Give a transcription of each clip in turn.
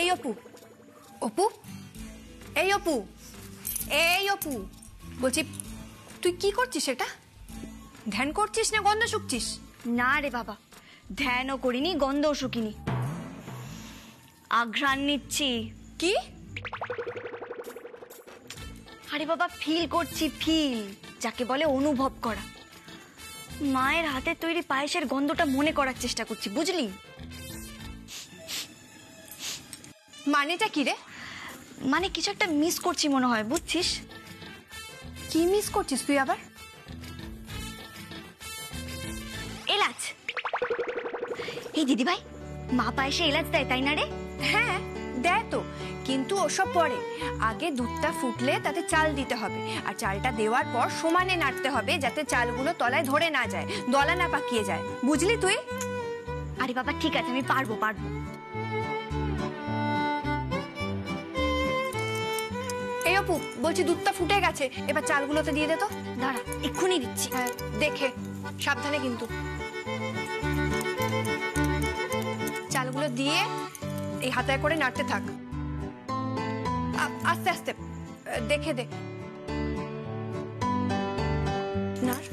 এই অপু, অপু, এই অপু, এই অপু, বলছি তুই কি করছিস? এটা ধ্যান করছিস না গন্ধ শুকছিস? না রে বাবা, ধ্যানও করিনি, গন্ধও শুকিনি, আঘ্রাণ নিচ্ছি। কি? আরে বাবা, ফিল করছি, ফিল, যাকে বলে অনুভব করা। মায়ের হাতে তৈরি পায়েসের গন্ধটা মনে করার চেষ্টা করছি, বুঝলি? মানেটা কি রে? মানে কিছু একটা মিস করছি মনে হয়, বুঝছিস? কি মিস করছিস তুই আবার? এলাচ। এই দিদি ভাই, মা পায়েসে এলাচ দেয় তাই না রে? হ্যাঁ দেয় তো, কিন্তু ওসব পরে। আগে দুধটা ফুটলে তাতে চাল দিতে হবে, আর চালটা দেওয়ার পর সমানে নাড়তে হবে যাতে চালগুলো তলায় ধরে না যায়, দলা না পাকিয়ে যায়, বুঝলি তুই? আরে বাবা ঠিক আছে, আমি পারবো পারবো। এই অপু, বলছি দুধটা ফুটে গেছে, এবার চালগুলোতে দিয়ে দে তো। দাঁড়া, এক্ষুনি দিচ্ছি। হ্যাঁ দেখে, সাবধানে কিন্তু। চালগুলো দিয়ে এই হাতায় করে নাড়তে থাক, আস্তে আস্তে, দেখে দে। নাড়।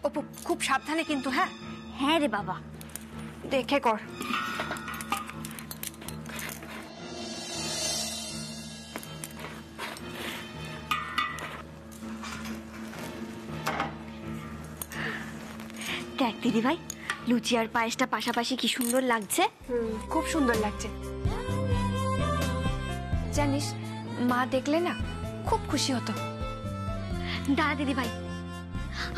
অপু খুব সাবধানে কিন্তু। হ্যাঁ হ্যাঁ রে বাবা, দেখে কর। দেখ দিদি ভাই, লুচি আর পায়েসটা পাশাপাশি কি সুন্দর লাগছে। খুব সুন্দর লাগছে। জানিস, মা দেখলে না খুব খুশি হতো। দাঁড়া দিদি ভাই,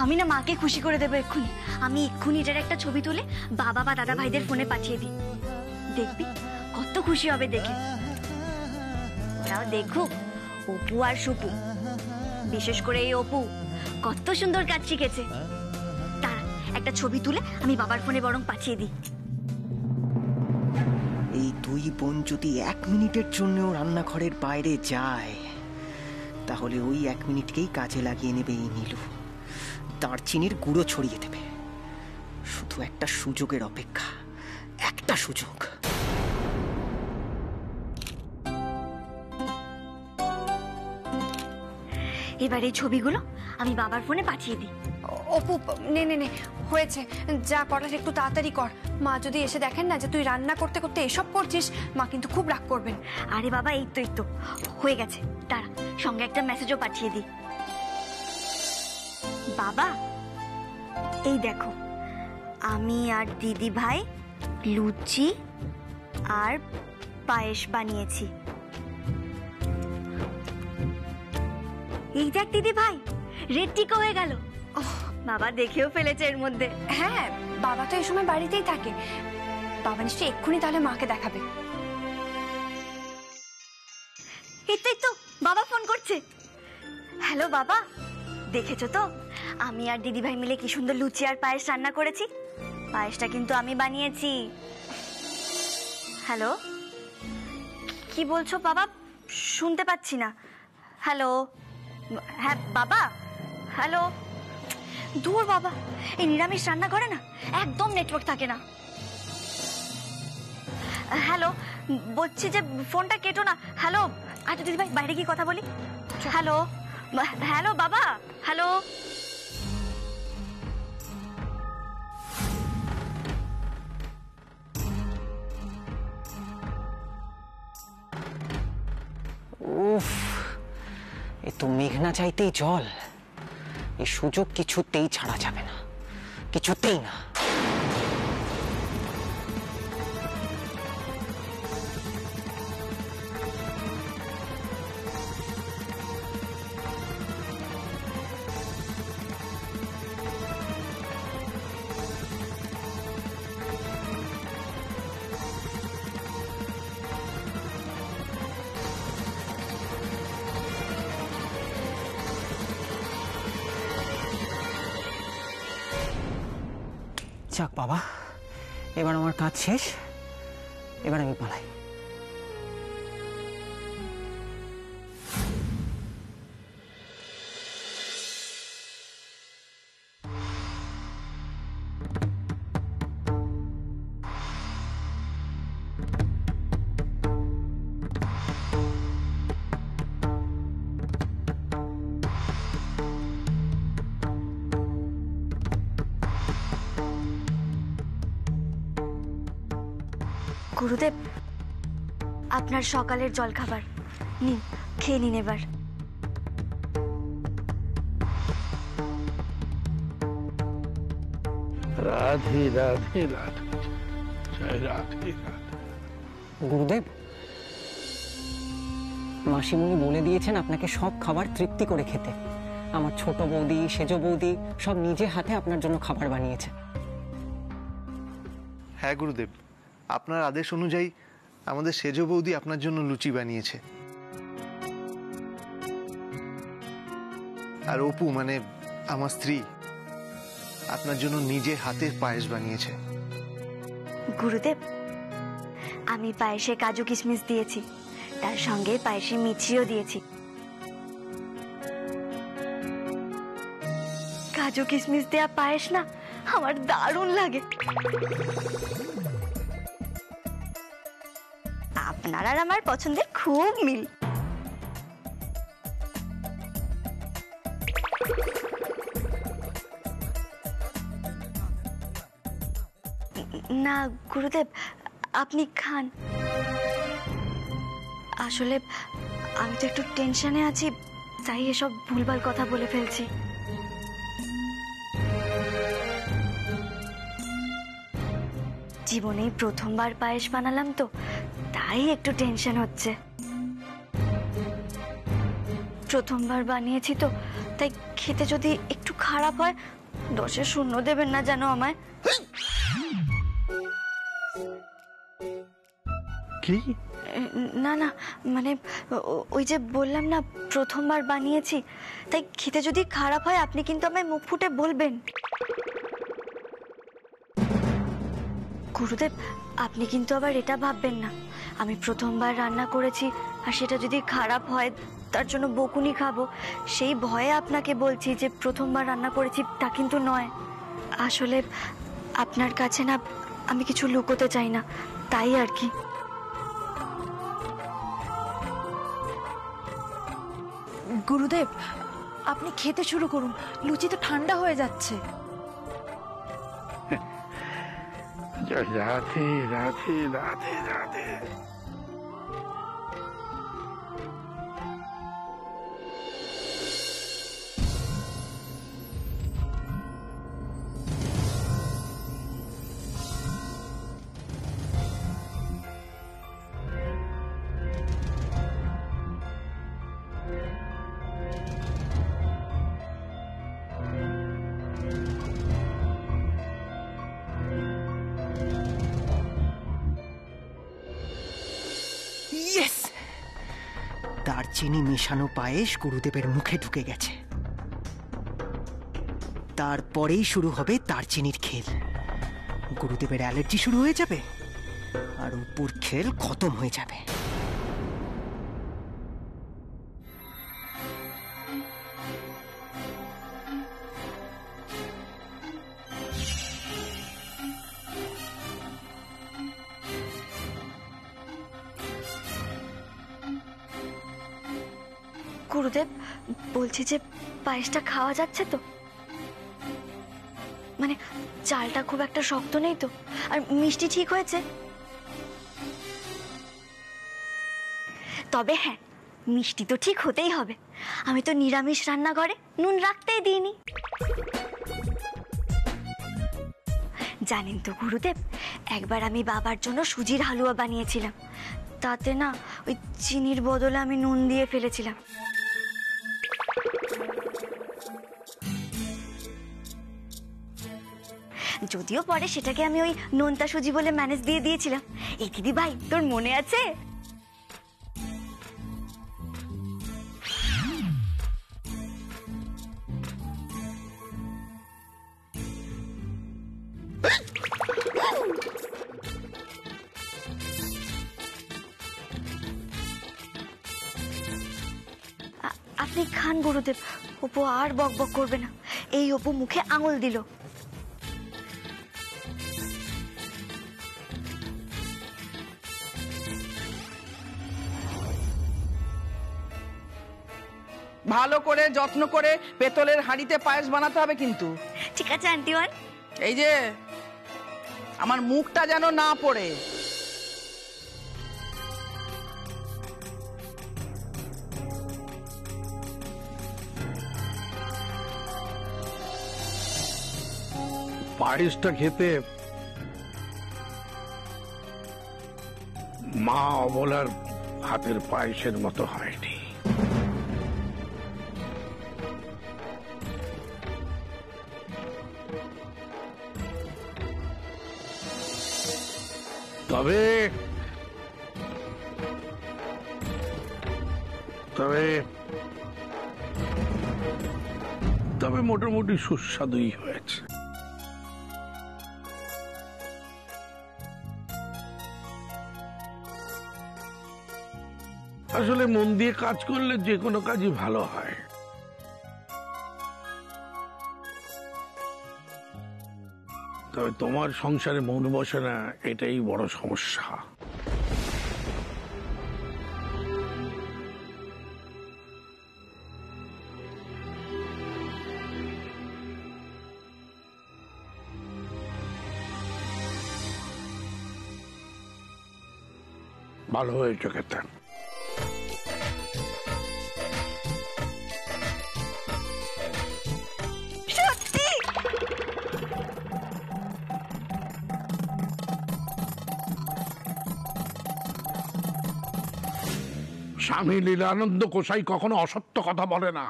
আমি না মাকে খুশি করে দেবো এক্ষুনি। আমি এক্ষুনি এটার একটা ছবি তুলে বাবা বা দাদা ভাইদের ফোনে পাঠিয়ে দিই, দেখবি কত খুশি হবে দেখে। ওরাও দেখুক অপু আর সুপু, বিশেষ করে এই অপু কত সুন্দর কাজ শিখেছে। দাঁড়া, একটা ছবি তুলে আমি বাবার ফোনে বরং পাঠিয়ে দিই। এই দুই বোন যদি 1 মিনিটের জন্যও রান্নাঘরের বাইরে যায়, তাহলে ওই 1 মিনিটকেই কাজে লাগিয়ে নেবে এই নীলু। দারচিনির গুঁড়ো ছড়িয়ে দেবে। শুধু একটা সুযোগের অপেক্ষা, একটা সুযোগ। এবার এই ছবিগুলো আমি বাবার ফোনে পাঠিয়ে দিই। অপু নে নে নে, হয়েছে, যা করার একটু তাড়াতাড়ি কর। মা যদি এসে দেখেন না যে তুই রান্না করতে করতে এসব করছিস, মা কিন্তু খুব রাগ করবেন। আরে বাবা, এই তো হয়ে গেছে। দাঁড়া, সঙ্গে একটা মেসেজও পাঠিয়ে দিই। বাবা, এই দেখো, আমি আর দিদি ভাই লুচি আর পায়েস বানিয়েছি। এই দেখ দিদি ভাই, রেড টিকা হয়ে গেল। বাবা দেখেও ফেলেছে এর মধ্যে। হ্যাঁ, বাবা তো এই সময় বাড়িতেই থাকে। বাবা নিশ্চয়ই এক্ষুনি তাহলে মাকে দেখাবে। এই তো বাবা ফোন করছে। হ্যালো বাবা, দেখেছো তো আমি আর দিদি ভাই মিলে কি সুন্দর লুচি আর পায়েস রান্না করেছি। পায়েসটা কিন্তু আমি বানিয়েছি। হ্যালো, কি বলছো বাবা? শুনতে পাচ্ছি না। হ্যালো, হ্যাঁ বাবা, হ্যালো। দূর বাবা, এই নিরামিষ রান্না করে না একদম নেটওয়ার্ক থাকে না। হ্যালো, বলছি যে ফোনটা কেটো না। হ্যালো, আচ্ছা দিদি ভাই বাইরে গিয়ে কথা বলি। হ্যালো, হ্যালো বাবা, হ্যালো। উফ, এ তো মেঘনা চাইতেই জল। এই সুযোগ কিছুতেই ছাড়া যাবে না, কিছুতেই না। যাক বাবা, এবার আমার কাজ শেষ, এবার আমি পালাই। গুরুদেব, আপনার সকালের জলখাবার নিন, খেয়ে নিন এবার। রাধে রাধে রাধে, জয় রাধে রাধে। গুরুদেব, মাসিমণি বলে দিয়েছেন আপনাকে সব খাবার তৃপ্তি করে খেতে। আমার ছোট বৌদি, সেজ বৌদি সব নিজে হাতে আপনার জন্য খাবার বানিয়েছে। হ্যাঁ গুরুদেব, আপনার আদেশ অনুযায়ী আমাদের সেজ বৌদি আপনার জন্য লুচি বানিয়েছে, আর অপু মানে আমার স্ত্রী আপনার জন্য নিজে হাতে পায়েস বানিয়েছে। গুরুদেব, আমি পায়েসে কাজু কিশমিশ দিয়েছি, তার সঙ্গে পায়েসে মিছরিও দিয়েছি। কাজু কিশমিশ দেয়া পায়েস না আমার দারুণ লাগে। আপনার আর আমার পছন্দের খুব মিল। না গুরুদেব, আপনি খান। আসলে আমি তো একটু টেনশনে আছি, তাই এসব ভুলভাল কথা বলে ফেলছি। জীবনেই প্রথমবার পায়েস বানালাম তো, তাই একটু টেনশন হচ্ছে। প্রথমবার বানিয়েছি তো, তাই খেতে যদি একটু খারাপ হয় 10-এ 0 দেবেন না যেন আমায়। কি? না না, মানে ওই যে বললাম না প্রথমবার বানিয়েছি, তাই খেতে যদি খারাপ হয় আপনি কিন্তু আমায় মুখ ফুটে বলবেন। গুরুদেব, আপনি কিন্তু আবার এটা ভাববেন না আমি প্রথমবার রান্না করেছি আর সেটা যদি খারাপ হয় তার জন্য বকুনি খাবো, সেই ভয়ে আপনাকে বলছি যে প্রথমবার রান্না করেছি তা কিন্তু নয়। আসলে আপনার কাছে না আমি কিছু লুকোতে চাই না, তাই আর কি। গুরুদেব, আপনি খেতে শুরু করুন, লুচি তো ঠান্ডা হয়ে যাচ্ছে। জয় রাধে রাধে রাধে রাধে। ইয়েস! দারচিনি মেশানো পায়েস গুরুদেবের মুখে ঢুকে গেছে। তারপরেই শুরু হবে দারচিনির খেল। গুরুদেবের অ্যালার্জি শুরু হয়ে যাবে আর উপর খেল খতম হয়ে যাবে। গুরুদেব, বলছি যে পায়েসটা খাওয়া যাচ্ছে তো? মানে চালটা খুব একটা শক্ত নেই তো? আর মিষ্টি ঠিক হয়েছে? তবে হ্যাঁ, মিষ্টি তো ঠিক হতেই হবে, আমি তো নিরামিষ রান্না করে নুন রাখতেই দিইনি। জানেন তো গুরুদেব, একবার আমি বাবার জন্য সুজির হালুয়া বানিয়েছিলাম, তাতে না ওই চিনির বদলে আমি নুন দিয়ে ফেলেছিলাম। যদিও পরে সেটাকে আমি ওই নোনতা সুজি বলে ম্যানেজ দিয়ে দিয়েছিলাম। এই দিদি ভাই, তোর মনে আছে? আপনি খান গুরুদেব, অপু আর বকবক করবে না। এই অপু মুখে আঙুল দিল। ভালো করে যত্ন করে পেতলের হাঁড়িতে পায়েস বানাতে হবে কিন্তু। ঠিক আছে আন্টিওয়ান। এই যে আমার মুখটা যেন না পড়ে। পায়েসটা খেতে মা অবলার হাতের পায়েসের মতো হয়নি। তবে তবে তবে মোটামুটি সুস্বাদুই হয়েছে। আসলে মন দিয়ে কাজ করলে যে কোনো কাজই ভালো হয়। তবে তোমার সংসারে মন বসে না, এটাই বড় সমস্যা। ভালো হয়েছে খেতে। স্বামী লীলানন্দ গোসাই কখনো অসত্য কথা বলে না।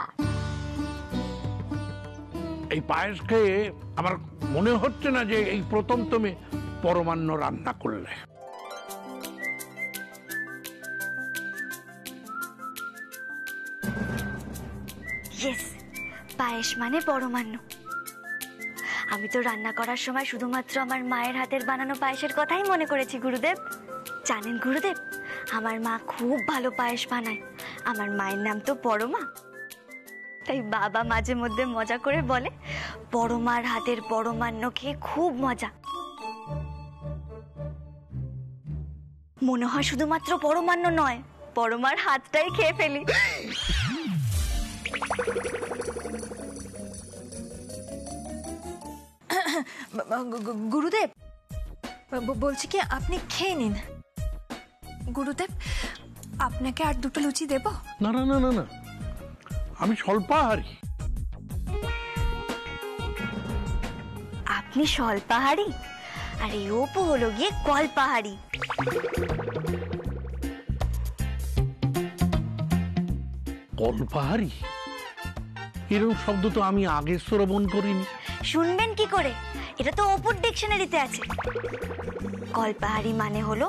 এই পায়েস খেয়ে আমার মনে হচ্ছে না যে এই প্রথম তুমি পরমান্ন রান্না করলে। পায়েস মানে পরমান্ন। আমি তো রান্না করার সময় শুধুমাত্র আমার মায়ের হাতের বানানো পায়েসের কথাই মনে করেছি গুরুদেব। জানেন গুরুদেব, আমার মা খুব ভালো পায়েস বানায়। আমার মায়ের নাম তো পরমা, তাই বাবা মাঝে মধ্যে মজা করে বলে পরমার হাতের পরমান্ন খেয়ে খুব মজা। মনে হয় শুধুমাত্র পরমান্ন নয়, পরমার হাতটাই খেয়ে ফেলি। গুরুদেব, বলছি কি আপনি খেয়ে নিন। গুরুদেব, আপনাকে আর দুটো লুচি দেব? না না না না না, আমি স্বল্পাহারী। আপনি স্বল্পাহারী আর এই অপু হলো গিয়ে কল্পাহারী। কল্পাহারী এরকম শব্দ তো আমি আগে শ্রবণ করিনি। শুনবেন কি করে? এটা তো অপুর ডিকশনারিতে আছে। কল্পাহারী মানে হলো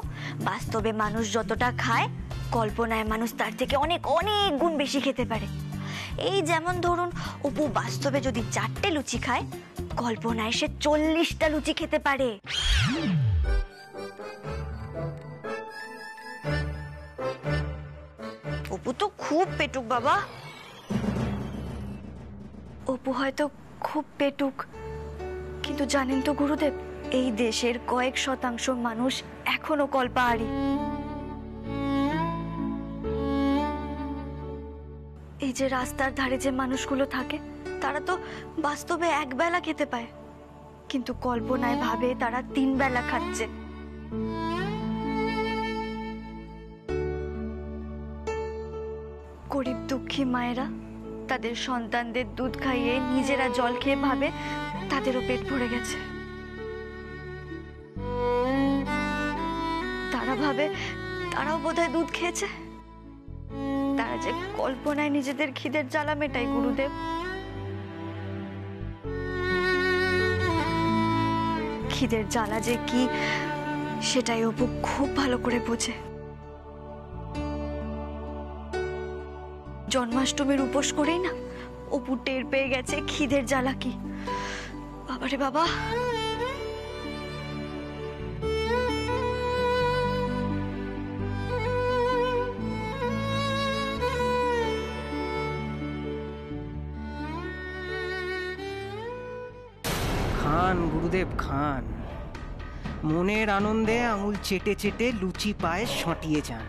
বাস্তবে মানুষ যতটা খায়, কল্পনায় মানুষ তার থেকে অনেক অনেক গুণ বেশি খেতে পারে। এই যেমন ধরুন, অপু বাস্তবে যদি 4টে লুচি খায়, কল্পনায় সে 40টা লুচি খেতে পারে। অপু তো খুব পেটুক বাবা। অপু হয়তো খুব পেটুক, কিন্তু জানেন তো গুরুদেব, এই দেশের কয়েক শতাংশ মানুষ এখনো কল্পাহারী। এই যে রাস্তার ধারে যে মানুষগুলো থাকে, তারা তো বাস্তবে একবেলা খেতে পায়, কিন্তু কল্পনায় ভাবে তারা 3 বেলা খাচ্ছে। গরিব দুঃখী মায়েরা তাদের সন্তানদের দুধ খাইয়ে নিজেরা জল খেয়ে ভাবে তাদেরও পেট ভরে গেছে। তারা ভাবে তারাও বোধহয় দুধ খেয়েছে। তারা যে কল্পনায় নিজেদের খিদের জ্বালা মেটায় গুরুদেব। খিদের জ্বালা যে কি সেটাই অপু খুব ভালো করে বোঝে। জন্মাষ্টমীর উপোস করেই না অপু টের পেয়ে গেছে খিদের জ্বালা কি। বাবারে বাবা, খান গুরুদেব খান, মনের আনন্দে আঙুল চেটে চেটে লুচি পায়ে সঁটিয়ে যান।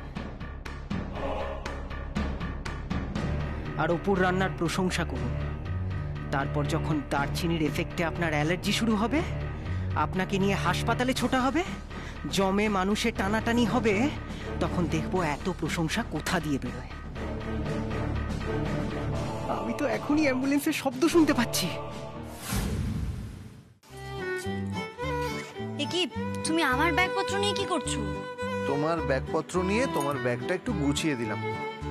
আর অপুর রান্নার প্রশংসা করুন। তারপর যখন দারচিনির এফেক্টে আপনার অ্যালার্জি শুরু হবে, আপনাকে নিয়ে হাসপাতালে ছোটা হবে, জমে মানুষের টানাটানি হবে, তখন দেখবো এত প্রশংসা কোথা দিয়ে বেরোয়। আমি তো এখনই অ্যাম্বুলেন্সের শব্দ শুনতে পাচ্ছি। কি তুমি আমার ব্যাগপত্র নিয়ে কি করছো? তোমার ব্যাগপত্র নিয়ে তোমার ব্যাগটা একটু গুছিয়ে দিলাম।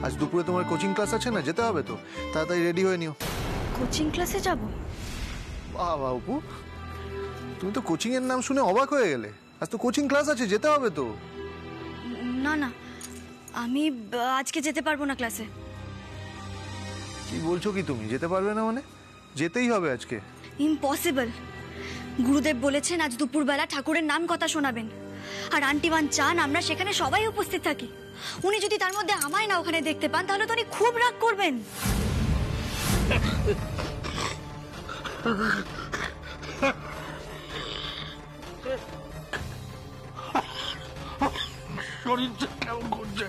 আজ দুপুরে তোমার কোচিং ক্লাস আছে না, যেতে হবে তো, তাড়াতাড়ি রেডি হয়ে নিও। কোচিং ক্লাসে যাব? বাবা অপু, তুমি তো কোচিং এর নাম শুনে অবাক হয়ে গেলে। আজ তো কোচিং ক্লাস আছে, যেতে হবে তো। না না, আমি আজকে যেতে পারবো না ক্লাসে। কি বলছো কি তুমি? যেতে পারবে না মানে? যেতেই হবে আজকে। ইম্পসিবল। গুরুদেব বলেছেন আজ দুপুরবেলা ঠাকুরের নাম কথা শোনাবেন, আর আন্টিমান চান আমরা সেখানে সবাই উপস্থিত থাকি। উনি যদি তার মধ্যে আমায় না ওখানে দেখতে পান তাহলে তো উনি খুব রাগ করবেন। শরীরটা কেমন করছে?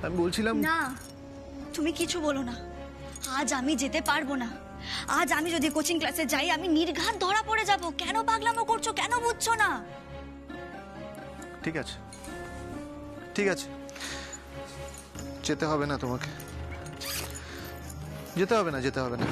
আমি বলছিলাম না, তুমি কিছু বলো না। আজ আমি যেতে পারবো না। আজ আমি যদি কোচিং ক্লাসে যাই আমি নির্ঘাত ধরা পড়ে যাব। কেন পাগলামো করছো? কেন বুঝছো না? ঠিক আছে, ঠিক আছে, যেতে হবে না তোমাকে, যেতে হবে না, যেতে হবে না।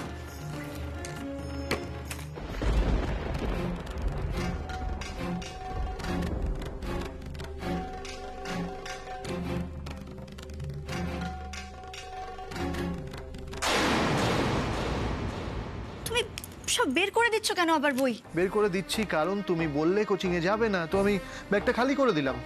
তুমি সব বের করে দিচ্ছ কেন আবার বই? বের করে দিচ্ছি কারণ তুমি বললে কোচিং এ যাবে না, তো আমি ব্যাগটা খালি করে দিলাম।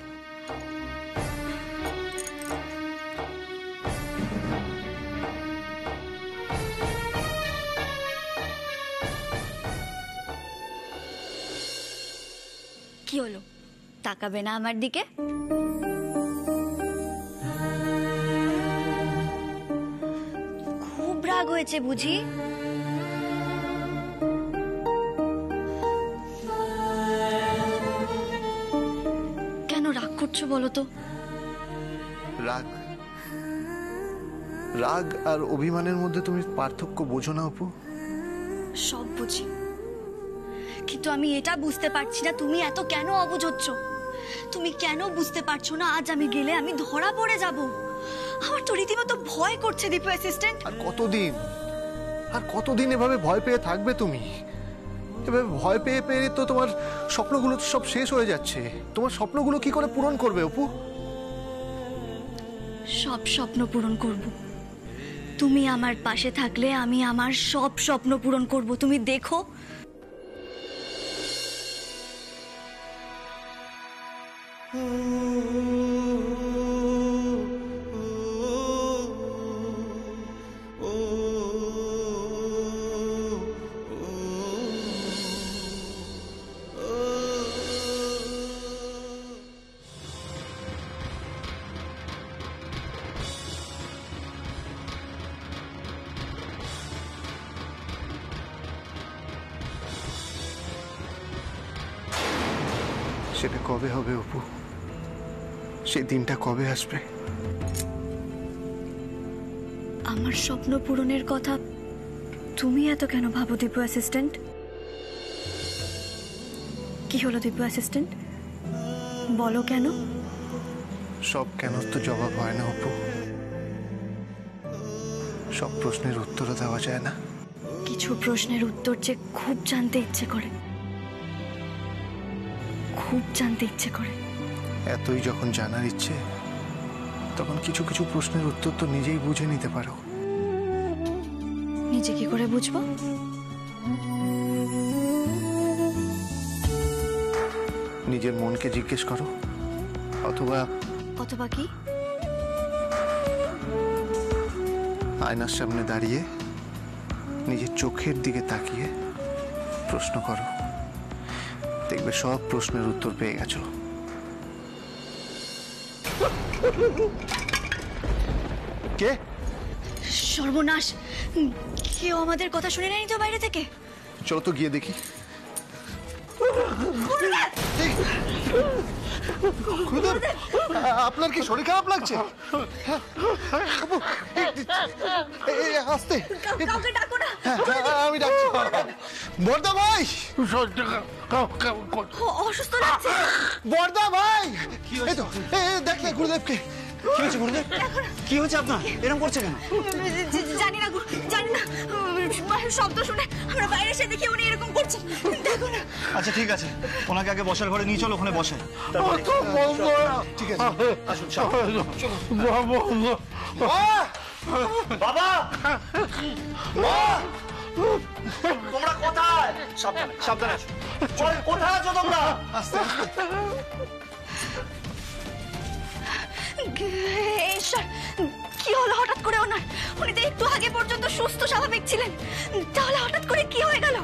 কি হলো, তাকাবে না আমার দিকে? খুব রাগ হয়েছে বুঝি? কেন রাগ করছো বলো তো? রাগ, রাগ আর অভিমানের মধ্যে তুমি পার্থক্য বোঝো না অপু? সব বুঝি, কিন্তু আমি এটা বুঝতে পারছি না তুমি এত কেন অবুঝ হচ্ছ। তুমি কেন বুঝতে পারছো না আজ আমি গেলে আমি ধরা পড়ে যাব? আমার তো রীতিমতো ভয় করছে দীপু অ্যাসিস্ট্যান্ট। আর কতদিন, আর কতদিন এভাবে ভয় পেয়ে থাকবে তুমি? এভাবে ভয় পেয়ে পেয়ে তো তোমার স্বপ্নগুলো সব শেষ হয়ে যাচ্ছে। তোমার স্বপ্নগুলো কি করে পূরণ করবে অপু? সব স্বপ্ন পূরণ করব। তুমি আমার পাশে থাকলে আমি আমার সব স্বপ্ন পূরণ করব, তুমি দেখো। সেটা কবে হবে অপু? সেই দিনটা কবে আসবে? আমার স্বপ্ন পূরণের কথা তুমি এত কেন ভাবো দিব্য অ্যাসিস্ট্যান্ট? কি হলো দিব্য অ্যাসিস্ট্যান্ট, বলো কেন? সব কেন তো জবাব হয় না অপু, সব প্রশ্নের উত্তরও দেওয়া যায় না। কিছু প্রশ্নের উত্তর যে খুব জানতে ইচ্ছে করে, খুব জানতে ইচ্ছে করে। এতই যখন জানার ইচ্ছে, তখন কিছু কিছু প্রশ্নের উত্তর তো নিজেই বুঝে নিতে পারো। নিজে কি করে বুঝবো? নিজের মনকে জিজ্ঞেস করো, অথবা অথবা কি? আয়নার সামনে দাঁড়িয়ে নিজের চোখের দিকে তাকিয়ে প্রশ্ন করো, দেখবে সব প্রশ্নের উত্তর পেয়ে গেছো। কে? সর্বনাশ, কেউ আমাদের কথা শুনে নেয়নি তো বাইরে থেকে? চলো তো গিয়ে দেখি। গুরুদেব, আপনার কি শরীর খারাপ লাগছে? আস্তে, কাউকে ডাকো না। আমি ডাকছি। বর্দা ভাই, অসুস্থ লাগছে। বর্দা ভাই, এই তো দেখ না গুরুদেবকে। কি হয়েছে গুরুদেব? কি হয়েছে আপনার? এরকম করছে কেন? জানি না, জানি না, শব্দ শুনে আমরা বাইরে এসে দেখি উনি এরকম করছেন। দেখো না। আচ্ছা ঠিক আছে, ওনাকে আগে বসার ঘরে নিয়ে চলো, ওখানে বসে। ঠিক আছে, আসুন। বাবা, তোমরা কোথায়? সাবধানে সাবধানে আছো। কোথায় আছো তোমরা? ঈশ্বর, কি হলো হঠাৎ করে ওনার? উনি তো একটু আগে পর্যন্ত সুস্থ স্বাভাবিক ছিলেন, তাহলে হঠাৎ করে কি হয়ে গেল?